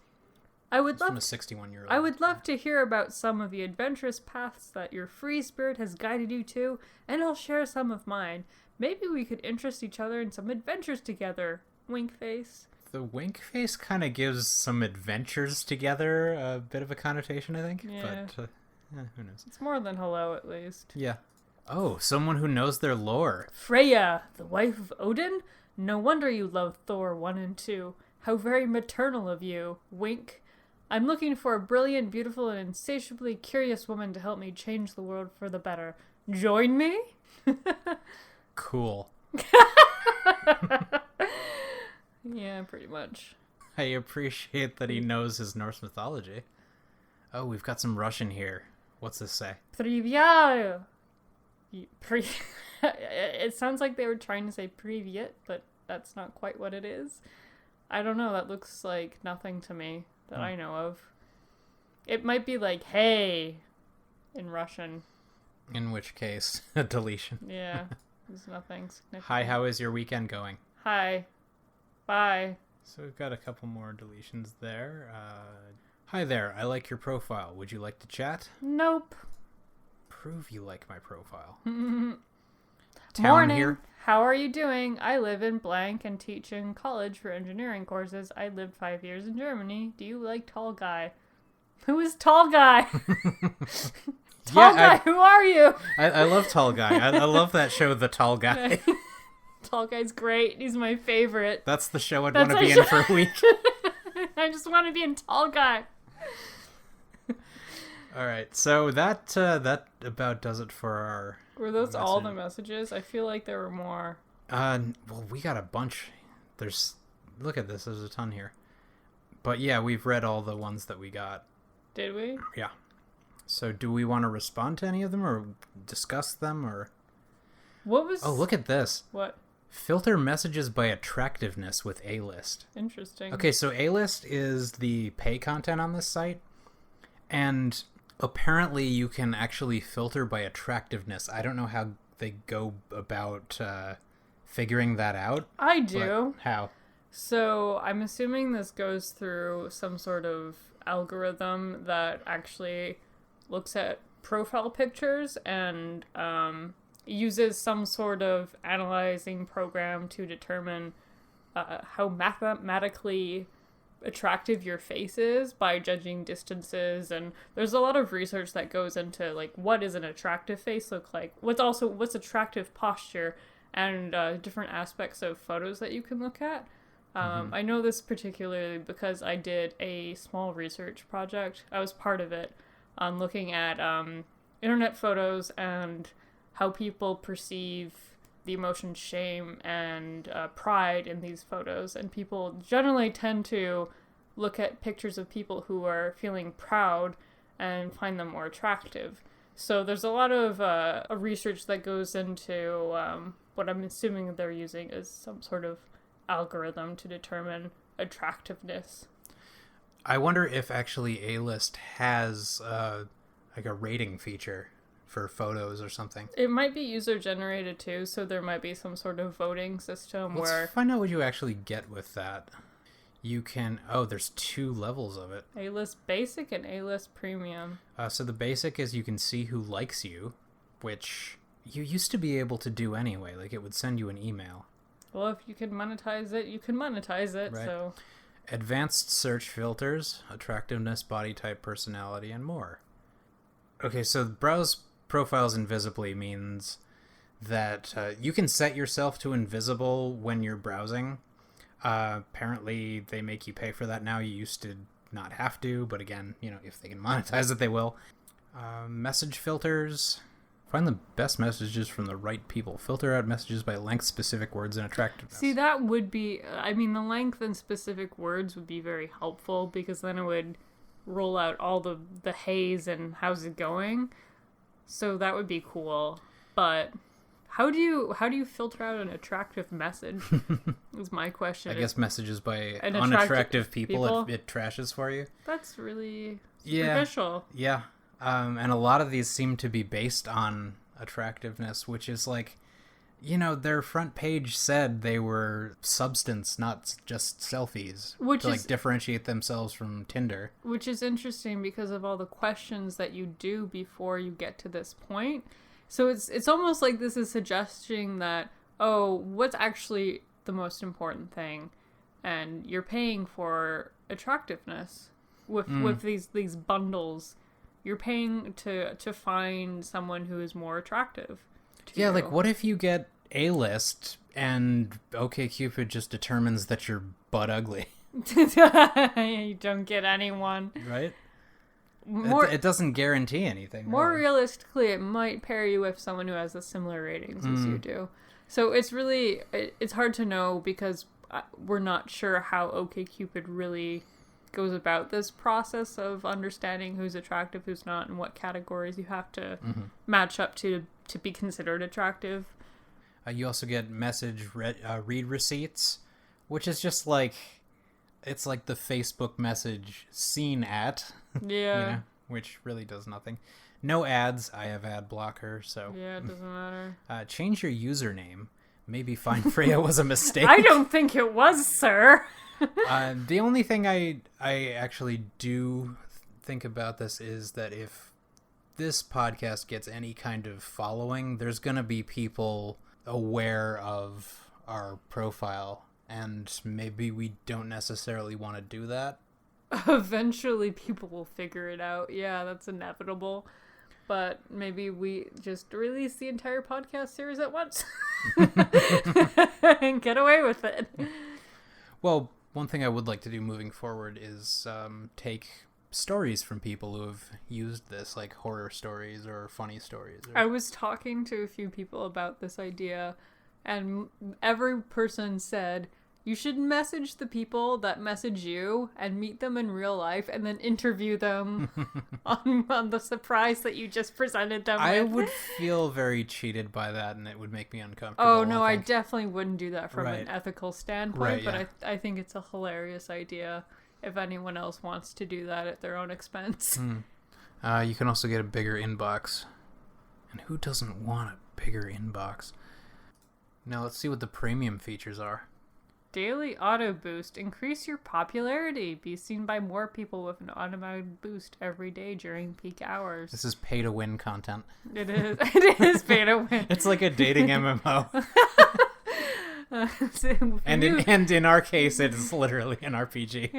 Speaker 4: I would
Speaker 3: From a 61-year-old.
Speaker 4: I would love to hear about some of the adventurous paths that your free spirit has guided you to, and I'll share some of mine. Maybe we could interest each other in some adventures together. Wink face.
Speaker 3: The wink face kind of gives some adventures together a bit of a connotation, I think.
Speaker 4: Yeah.
Speaker 3: But who knows?
Speaker 4: It's more than hello, at least.
Speaker 3: Yeah. Oh, someone who knows their lore.
Speaker 4: Freyja, the wife of Odin? No wonder you love Thor 1 and 2. How very maternal of you. Wink. I'm looking for a brilliant, beautiful, and insatiably curious woman to help me change the world for the better. Join me?
Speaker 3: Cool.
Speaker 4: Yeah, pretty much.
Speaker 3: I appreciate that he knows his Norse mythology. Oh, we've got some Russian here. What's this say?
Speaker 4: Privyat. It sounds like they were trying to say privyet, but that's not quite what it is. I don't know. That looks like nothing to me that I know of. It might be like, hey, in Russian.
Speaker 3: In which case, a deletion.
Speaker 4: Yeah, there's nothing significant.
Speaker 3: Hi, how is your weekend going?
Speaker 4: Hi. Bye.
Speaker 3: So we've got a couple more deletions there. Hi there, I like your profile. Would you like to chat?
Speaker 4: Nope.
Speaker 3: Prove you like my profile.
Speaker 4: Morning.
Speaker 3: Here.
Speaker 4: How are you doing? I live in blank and teach in college for engineering courses. I lived 5 years in Germany. Do you like tall guy? Who is tall guy? Tall guy, who are you?
Speaker 3: I love Tall Guy. I love that show, The Tall Guy.
Speaker 4: Tall guy's great. He's my favorite.
Speaker 3: That's the show I'd want to be in for a week.
Speaker 4: I just want to be in Tall Guy.
Speaker 3: All right, so that about does it for our...
Speaker 4: Were those all the messages? I feel like there were more.
Speaker 3: Well, we got a bunch. Look at this. There's a ton here. But yeah, we've read all the ones that we got.
Speaker 4: Did we?
Speaker 3: Yeah. So do we want to respond to any of them or discuss them or...
Speaker 4: What was...
Speaker 3: Oh, look at this.
Speaker 4: What?
Speaker 3: Filter messages by attractiveness with A-list.
Speaker 4: Interesting.
Speaker 3: Okay, so A-list is the pay content on this site. And apparently you can actually filter by attractiveness. I don't know how they go about figuring that out.
Speaker 4: I do.
Speaker 3: How?
Speaker 4: So I'm assuming this goes through some sort of algorithm that actually looks at profile pictures and uses some sort of analyzing program to determine how mathematically attractive your face is by judging distances. And there's a lot of research that goes into like what does an attractive face look like, what's attractive posture, and different aspects of photos that you can look at. I know this particularly because I did a small research project. I was part of it on looking at internet photos and how people perceive the emotion shame and pride in these photos. And people generally tend to look at pictures of people who are feeling proud and find them more attractive. So there's a lot of research that goes into what I'm assuming they're using is some sort of algorithm to determine attractiveness.
Speaker 3: I wonder if actually A-List has like a rating feature for photos or something.
Speaker 4: It might be user generated too, so there might be some sort of voting system where...
Speaker 3: Let's find out what you actually get with that. You can... Oh, there's 2 levels of it.
Speaker 4: A-List Basic and A-List Premium.
Speaker 3: So the basic is you can see who likes you, which you used to be able to do anyway. Like, it would send you an email.
Speaker 4: Well, if you can monetize it, you can monetize it,
Speaker 3: Right.
Speaker 4: so...
Speaker 3: Advanced search filters, attractiveness, body type, personality, and more. Okay, so browse profiles invisibly means that you can set yourself to invisible when you're browsing. Apparently, they make you pay for that now. You used to not have to, but again, if they can monetize it, they will. Message filters. Find the best messages from the right people. Filter out messages by length, specific words, and attractiveness.
Speaker 4: See, that would be... I mean, the length and specific words would be very helpful because then it would roll out all the haze and how's it going. So that would be cool. But how do you filter out an attractive message? Is my question.
Speaker 3: I guess messages by
Speaker 4: An
Speaker 3: unattractive people.
Speaker 4: people?
Speaker 3: It trashes for you.
Speaker 4: That's really
Speaker 3: Yeah.
Speaker 4: superficial.
Speaker 3: Yeah. And a lot of these seem to be based on attractiveness, which is like, their front page said they were substance, not just selfies,
Speaker 4: Which
Speaker 3: to
Speaker 4: is-
Speaker 3: differentiate themselves from Tinder.
Speaker 4: Which is interesting because of all the questions that you do before you get to this point. So it's almost like this is suggesting that, what's actually the most important thing? And you're paying for attractiveness with these bundles. You're paying to find someone who is more attractive to
Speaker 3: Yeah,
Speaker 4: you.
Speaker 3: like what if you get A-List and OkCupid just determines that you're butt ugly,
Speaker 4: You don't get anyone.
Speaker 3: right?
Speaker 4: More
Speaker 3: It doesn't guarantee anything.
Speaker 4: More
Speaker 3: really.
Speaker 4: realistically, it might pair you with someone who has the similar ratings as you do. So it's hard to know because we're not sure how OkCupid really goes about this process of understanding who's attractive, who's not, and what categories you have to match up to be considered attractive.
Speaker 3: You also get read receipts, which is just like, it's like the Facebook message seen at,
Speaker 4: Yeah.
Speaker 3: which really does nothing. No ads. I have ad blocker, so
Speaker 4: Yeah, it doesn't matter.
Speaker 3: change your username. Maybe find Freyja was a mistake.
Speaker 4: I don't think it was, sir.
Speaker 3: The only thing I actually do think about this is that if this podcast gets any kind of following, there's going to be people aware of our profile, and maybe we don't necessarily want to do that.
Speaker 4: Eventually people will figure it out. Yeah, that's inevitable. But maybe we just release the entire podcast series at once and get away with it.
Speaker 3: Well, one thing I would like to do moving forward is take stories from people who have used this, like horror stories or funny stories.
Speaker 4: I was talking to a few people about this idea, and every person said, you should message the people that message you and meet them in real life and then interview them on the surprise that you just presented them
Speaker 3: I
Speaker 4: with.
Speaker 3: would feel very cheated by that, and it would make me uncomfortable.
Speaker 4: Oh, no, I
Speaker 3: think.
Speaker 4: definitely wouldn't do that from
Speaker 3: Right.
Speaker 4: an ethical standpoint,
Speaker 3: Right,
Speaker 4: but
Speaker 3: yeah.
Speaker 4: I think it's a hilarious idea if anyone else wants to do that at their own expense.
Speaker 3: You can also get a bigger inbox. And who doesn't want a bigger inbox? Now let's see what the premium features are.
Speaker 4: Daily auto boost. Increase your popularity. Be seen by more people with an automatic boost every day during peak hours.
Speaker 3: This is pay to win content.
Speaker 4: It is. It is pay to win.
Speaker 3: It's like a dating MMO.
Speaker 4: So
Speaker 3: And in our case, it is literally an RPG.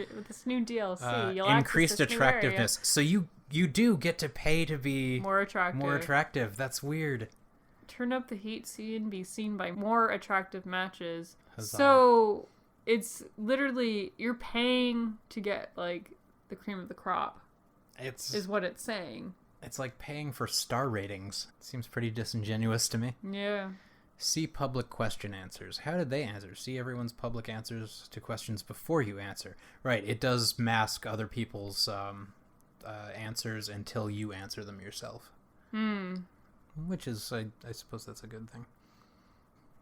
Speaker 4: with this new DLC, you'll
Speaker 3: Increased
Speaker 4: access this new area.
Speaker 3: attractiveness. So you do get to pay to be
Speaker 4: More attractive.
Speaker 3: more attractive. That's weird.
Speaker 4: Turn up the heat, see and be seen by more attractive matches.
Speaker 3: Huzzah.
Speaker 4: So it's literally you're paying to get like the cream of the crop. is what it's saying.
Speaker 3: It's like paying for star ratings. Seems pretty disingenuous to me.
Speaker 4: Yeah.
Speaker 3: See public question answers. How did they answer? See everyone's public answers to questions before you answer. Right, it does mask other people's answers until you answer them yourself. Which is, I suppose that's a good thing.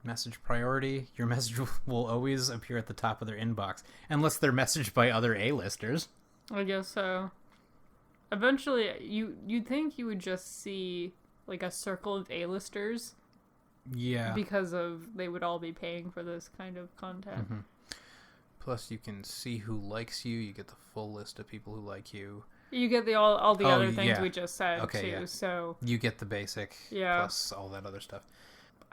Speaker 3: Message priority. Your message will always appear at the top of their inbox, unless they're messaged by other A-listers.
Speaker 4: I guess so. Eventually, you'd think you would just see like a circle of A-listers.
Speaker 3: Yeah.
Speaker 4: Because they would all be paying for this kind of content.
Speaker 3: Mm-hmm. Plus, you can see who likes you. You get the full list of people who like you.
Speaker 4: You get all the other things
Speaker 3: yeah.
Speaker 4: we just said too.
Speaker 3: Yeah.
Speaker 4: So
Speaker 3: you get the basic.
Speaker 4: Yeah.
Speaker 3: Plus all that other stuff.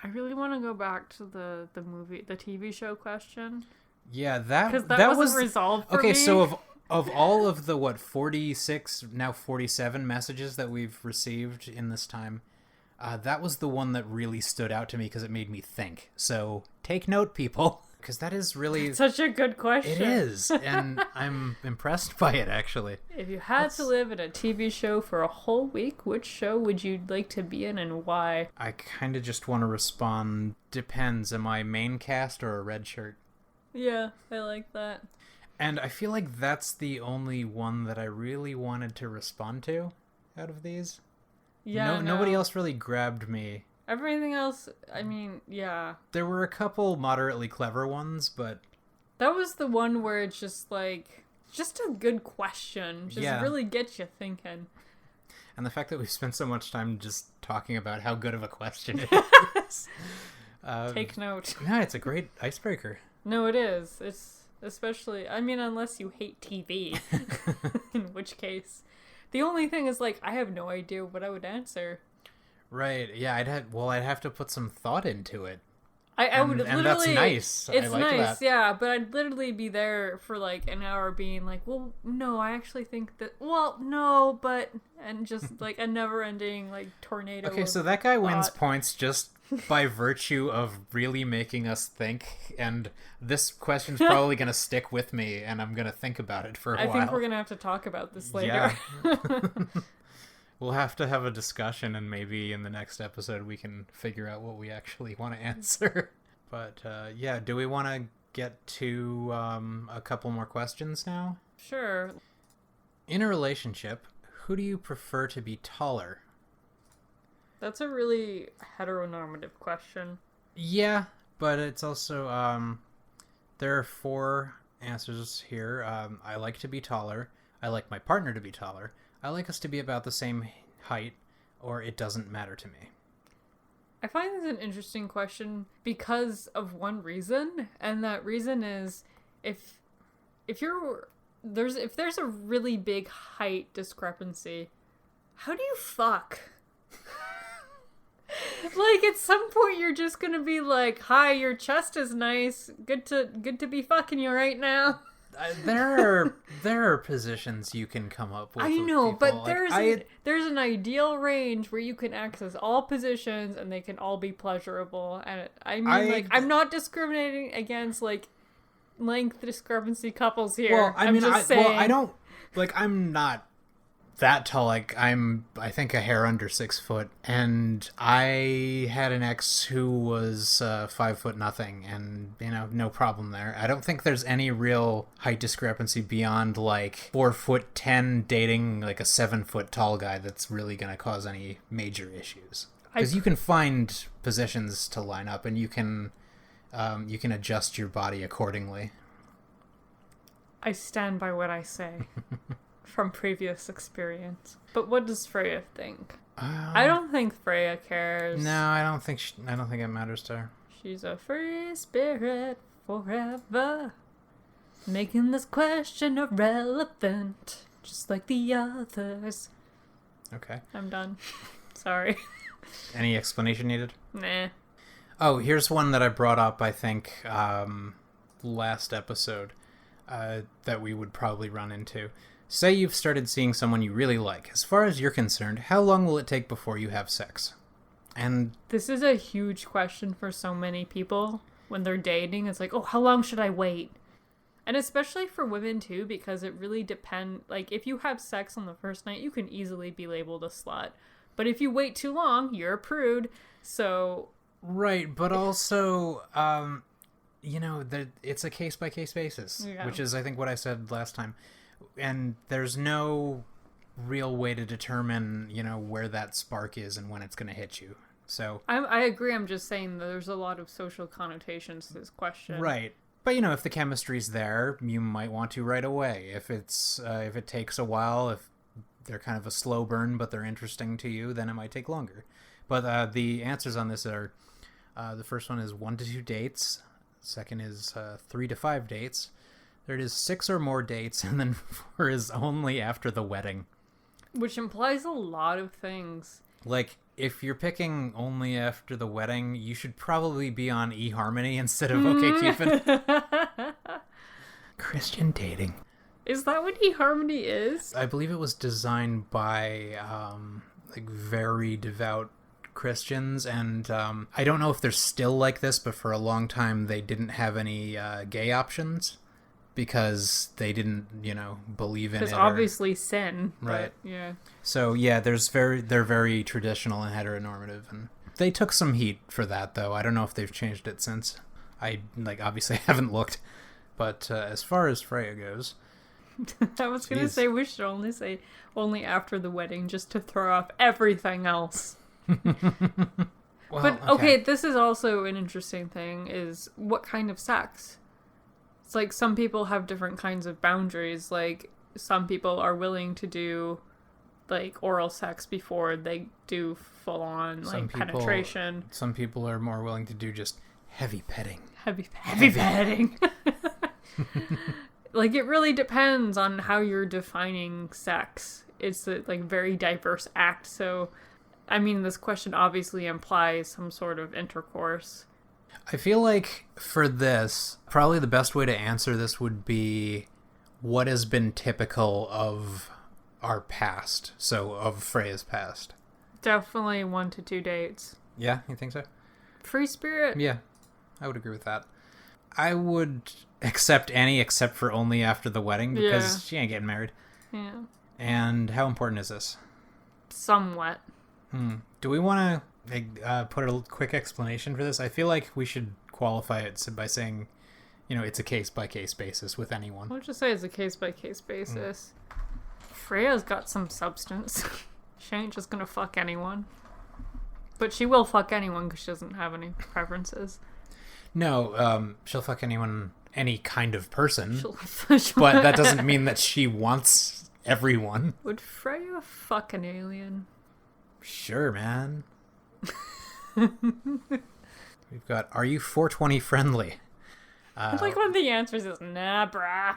Speaker 4: I really want to go back to the TV show question.
Speaker 3: Yeah, that
Speaker 4: wasn't
Speaker 3: was
Speaker 4: resolved for me.
Speaker 3: Okay, so of all of the 46 now 47 messages that we've received in this time, that was the one that really stood out to me because it made me think. So take note, people, because that is really
Speaker 4: such a good question.
Speaker 3: It is, and I'm impressed by it actually.
Speaker 4: If you had to live in a TV show for a whole week, which show would you like to be in and why?
Speaker 3: I kind of just want to respond. Depends. Am I main cast or a red shirt?
Speaker 4: Yeah, I like that.
Speaker 3: And I feel like that's the only one that I really wanted to respond to out of these.
Speaker 4: Yeah,
Speaker 3: nobody else really grabbed me.
Speaker 4: Everything else, I mean, yeah.
Speaker 3: There were a couple moderately clever ones, but...
Speaker 4: That was the one where it's just like, just a good question. Just really gets you thinking.
Speaker 3: And the fact that we've spent so much time just talking about how good of a question it is.
Speaker 4: Take note.
Speaker 3: No, it's a great icebreaker.
Speaker 4: No, it is. It's especially, I mean, unless you hate TV, in which case. The only thing is, like, I have no idea what I would answer.
Speaker 3: Right, yeah, I'd have to put some thought into it.
Speaker 4: I would literally...
Speaker 3: And that's nice.
Speaker 4: It's
Speaker 3: I like
Speaker 4: nice,
Speaker 3: that.
Speaker 4: yeah, but I'd literally be there for, like, an hour being like, well, no, I actually think that... Well, no, but... And just, like, a never-ending, like, tornado.
Speaker 3: Okay, so that guy wins points just by virtue of really making us think, and this question's probably going to stick with me, and I'm going to think about it for a while.
Speaker 4: I think we're going to have to talk about this later.
Speaker 3: Yeah. We'll have to have a discussion, and maybe in the next episode we can figure out what we actually want to answer. But, yeah, do we want to get to a couple more questions now?
Speaker 4: Sure.
Speaker 3: In a relationship, who do you prefer to be taller?
Speaker 4: That's a really heteronormative question.
Speaker 3: Yeah, but it's also, there are 4 answers here. I like to be taller. I like my partner to be taller. I like us to be about the same height, or it doesn't matter to me.
Speaker 4: I find this an interesting question because of one reason, and that reason is if there's a really big height discrepancy, how do you fuck? Like, at some point you're just gonna be like, hi, your chest is nice, good to be fucking you right now.
Speaker 3: There are positions you can come up with.
Speaker 4: I know,
Speaker 3: people.
Speaker 4: but
Speaker 3: like,
Speaker 4: there's an ideal range where you can access all positions and they can all be pleasurable. And I'm not discriminating against like length discrepancy couples here.
Speaker 3: Well, I'm not that tall. Like, I think a hair under 6 foot, and I had an ex who was 5 foot nothing, and no problem there. I don't think there's any real height discrepancy beyond like 4'10" dating like a 7 foot tall guy that's really gonna cause any major issues. Because you can find positions to line up, and you can adjust your body accordingly.
Speaker 4: I stand by what I say. From previous experience. But what does Freyja think? I don't think Freyja cares.
Speaker 3: No, I don't think it matters to her.
Speaker 4: She's a free spirit forever, making this question irrelevant, just like the others.
Speaker 3: Okay.
Speaker 4: I'm done. Sorry.
Speaker 3: Any explanation needed?
Speaker 4: Nah.
Speaker 3: Oh, here's one that I brought up, I think, last episode, that we would probably run into. Say you've started seeing someone you really like. As far as you're concerned, how long will it take before you have sex? And
Speaker 4: this is a huge question for so many people when they're dating. It's like, oh, how long should I wait? And especially for women too, because it really depends. Like, if you have sex on the first night, you can easily be labeled a slut. But if you wait too long, you're a prude. So...
Speaker 3: Right, but also, it's a case-by-case basis, which is, I think, what I said last time. And there's no real way to determine, where that spark is and when it's going to hit you. So
Speaker 4: I agree. I'm just saying that there's a lot of social connotations to this question.
Speaker 3: Right. But, if the chemistry's there, you might want to right away. If if it takes a while, if they're kind of a slow burn, but they're interesting to you, then it might take longer. But the answers on this are, the first one is 1 to 2 dates. Second is 3 to 5 dates. Third is 6 or more dates. And then 4 is only after the wedding.
Speaker 4: Which implies a lot of things.
Speaker 3: Like, if you're picking only after the wedding, you should probably be on eHarmony instead of OkCupid. Christian dating.
Speaker 4: Is that what eHarmony is?
Speaker 3: I believe it was designed by very devout Christians, and I don't know if they're still like this, but for a long time they didn't have any gay options because they didn't, believe in it.
Speaker 4: Because obviously sin.
Speaker 3: Right.
Speaker 4: Yeah.
Speaker 3: So yeah, they're very traditional and heteronormative, and they took some heat for that, though. I don't know if they've changed it since. I obviously haven't looked, but as far as Freyja goes.
Speaker 4: I was going to say we should only say only after the wedding just to throw off everything else.
Speaker 3: Well,
Speaker 4: but okay, this is also an interesting thing is what kind of sex? It's like some people have different kinds of boundaries. Like some people are willing to do like oral sex before they do full on penetration.
Speaker 3: Some people are more willing to do just heavy petting.
Speaker 4: Heavy petting. Like, it really depends on how you're defining sex. It's a, very diverse act. So, I mean, this question obviously implies some sort of intercourse.
Speaker 3: I feel like for this, probably the best way to answer this would be what has been typical of our past. So, of Freyja's past.
Speaker 4: Definitely 1 to 2 dates.
Speaker 3: Yeah, you think so?
Speaker 4: Free spirit.
Speaker 3: Yeah, I would agree with that. I would accept Annie except for only after the wedding because she ain't getting married.
Speaker 4: Yeah.
Speaker 3: And how important is this?
Speaker 4: Somewhat.
Speaker 3: Do we want to put a quick explanation for this? I feel like we should qualify it by saying, it's a case-by-case basis with anyone.
Speaker 4: I'll just say it's a case-by-case basis. Freyja's got some substance. She ain't just gonna fuck anyone. But she will fuck anyone because she doesn't have any preferences.
Speaker 3: No, she'll fuck anyone, any kind of person.
Speaker 4: She'll
Speaker 3: but that doesn't mean that she wants everyone.
Speaker 4: Would Freyja fuck an alien?
Speaker 3: Sure, man. We've got, are you 420 friendly?
Speaker 4: I like one of the answers is, nah, brah.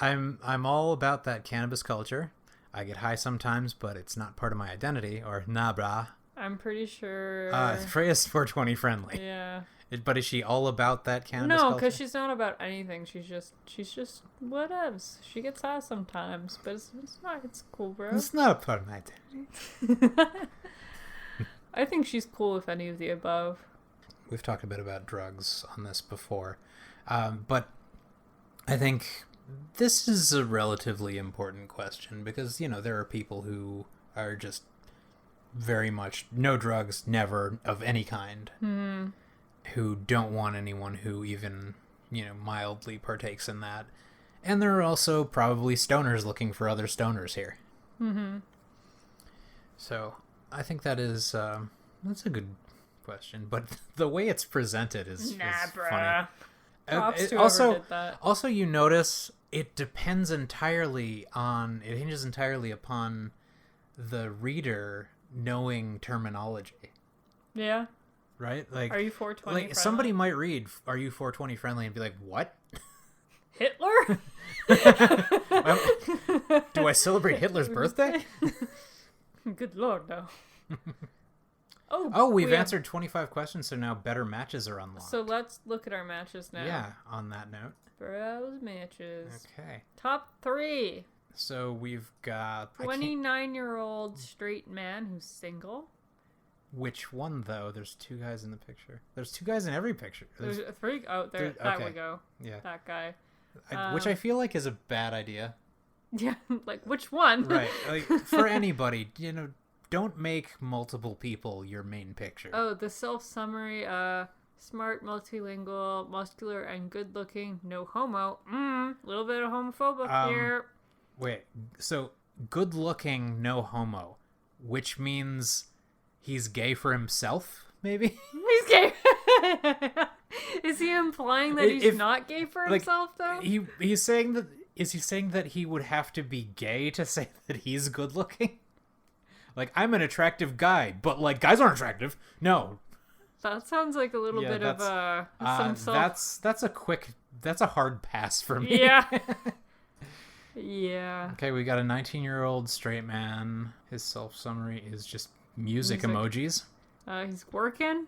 Speaker 3: I'm all about that cannabis culture. I get high sometimes, but it's not part of my identity. Or, nah, brah.
Speaker 4: I'm pretty sure...
Speaker 3: Freyja's 420 friendly.
Speaker 4: Yeah.
Speaker 3: But is she all about that cannabis culture?
Speaker 4: No, because she's not about anything. She's just whatevs. She gets high sometimes, but it's not. It's cool, bro.
Speaker 3: It's not a part of my identity.
Speaker 4: I think she's cool with any of the above.
Speaker 3: We've talked a bit about drugs on this before, but I think this is a relatively important question because, there are people who are just very much no drugs, never of any kind, who don't want anyone who even, mildly partakes in that. And there are also probably stoners looking for other stoners here. Mm-hmm. So I think that is, that's a good question, but the way it's presented is funny.
Speaker 4: Props to whoever did that.
Speaker 3: Also, you notice it hinges entirely upon the reader knowing terminology.
Speaker 4: Yeah.
Speaker 3: Right? Like,
Speaker 4: are you 420 friendly?
Speaker 3: Somebody might read, are you 420 friendly, and be like, what?
Speaker 4: Hitler?
Speaker 3: Do I celebrate Hitler's birthday?
Speaker 4: Good lord, no.
Speaker 3: We've answered 25 questions, so now better matches are unlocked.
Speaker 4: So let's look at our matches now.
Speaker 3: Yeah, on that note.
Speaker 4: Browse matches.
Speaker 3: Okay.
Speaker 4: Top 3.
Speaker 3: So we've got...
Speaker 4: 29-year-old straight man who's single.
Speaker 3: Which one, though? There's 2 guys in the picture. There's 2 guys in every picture.
Speaker 4: There's 3. Oh, there. That
Speaker 3: okay.
Speaker 4: we go.
Speaker 3: Yeah.
Speaker 4: That guy.
Speaker 3: Which I feel like is a bad idea.
Speaker 4: Yeah, like, which one?
Speaker 3: Right. Like, for anybody, don't make multiple people your main picture.
Speaker 4: Oh, the self-summary, smart, multilingual, muscular, and good-looking, no homo. A little bit of homophobic here.
Speaker 3: Wait, so good-looking, no homo, which means he's gay for himself, maybe?
Speaker 4: He's gay. Is he implying that he's not gay for himself, though?
Speaker 3: He's saying that... Is he saying that he would have to be gay to say that he's good-looking? Like, I'm an attractive guy, but, like, guys aren't attractive. No.
Speaker 4: That sounds like a little bit of some self...
Speaker 3: That's a hard pass for me.
Speaker 4: Yeah. Yeah.
Speaker 3: Okay, we got a 19-year-old straight man. His self-summary is just music emojis.
Speaker 4: He's working.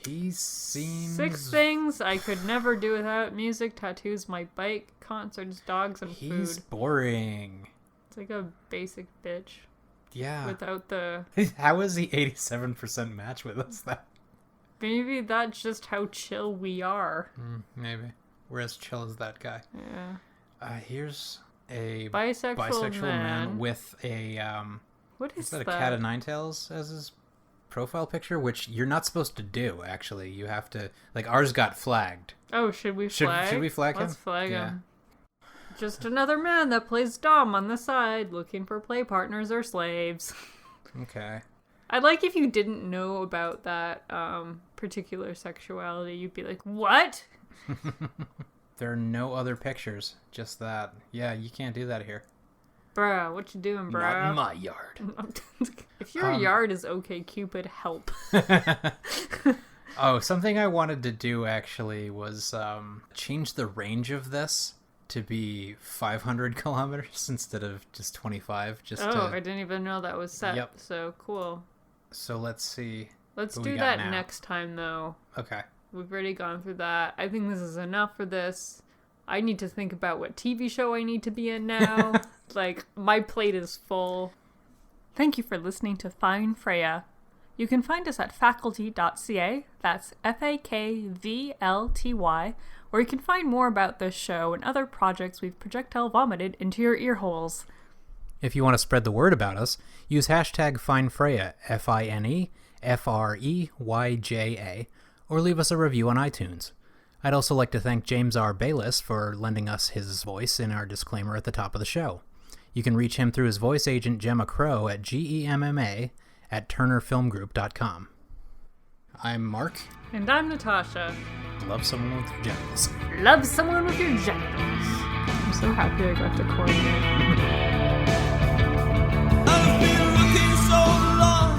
Speaker 3: He seems...
Speaker 4: 6 things I could never do without: music, tattoos, my bike, concerts, dogs, and food.
Speaker 3: He's boring.
Speaker 4: It's like a basic bitch.
Speaker 3: Yeah.
Speaker 4: Without the...
Speaker 3: How is he 87% match with us, then?
Speaker 4: Maybe that's just how chill we are.
Speaker 3: Maybe. We're as chill as that guy.
Speaker 4: Yeah.
Speaker 3: Here's a
Speaker 4: bisexual man
Speaker 3: with a...
Speaker 4: What is that?
Speaker 3: A cat of 9 tails as his profile picture, which you're not supposed to do, actually. You have to... Like, ours got flagged.
Speaker 4: Oh, should we flag?
Speaker 3: Should we flag him?
Speaker 4: Let's flag him. Just another man that plays Dom on the side, looking for play partners or slaves.
Speaker 3: Okay.
Speaker 4: I'd like if you didn't know about that particular sexuality, you'd be like, what?
Speaker 3: There are no other pictures, just that. Yeah, you can't do that here.
Speaker 4: Bruh, what you doing, bruh?
Speaker 3: Not in my yard.
Speaker 4: If your yard is okay, Cupid, help.
Speaker 3: Oh, something I wanted to do, actually, was change the range of this to be 500 kilometers instead of just 25. I
Speaker 4: didn't even know that was set.
Speaker 3: Yep.
Speaker 4: So, cool.
Speaker 3: So let's see.
Speaker 4: Let's do that next time, though.
Speaker 3: Okay.
Speaker 4: We've already gone through that. I think this is enough for this. I need to think about what TV show I need to be in now. Like, my plate is full. Thank you for listening to Find Freyja. You can find us at faculty.ca, that's FAKVLTY, where you can find more about this show and other projects we've projectile vomited into your ear holes.
Speaker 3: If you want to spread the word about us, use hashtag FindFreyja, FINEFREYJA, or leave us a review on iTunes. I'd also like to thank James R. Bayless for lending us his voice in our disclaimer at the top of the show. You can reach him through his voice agent Gemma Crow at GEMMA@turnerfilmgroup.com. I'm Mark.
Speaker 4: And I'm Natasha.
Speaker 3: Love someone with your genitals.
Speaker 4: Love someone with your genitals. I'm so happy I got to coordinate.
Speaker 5: I've been looking so long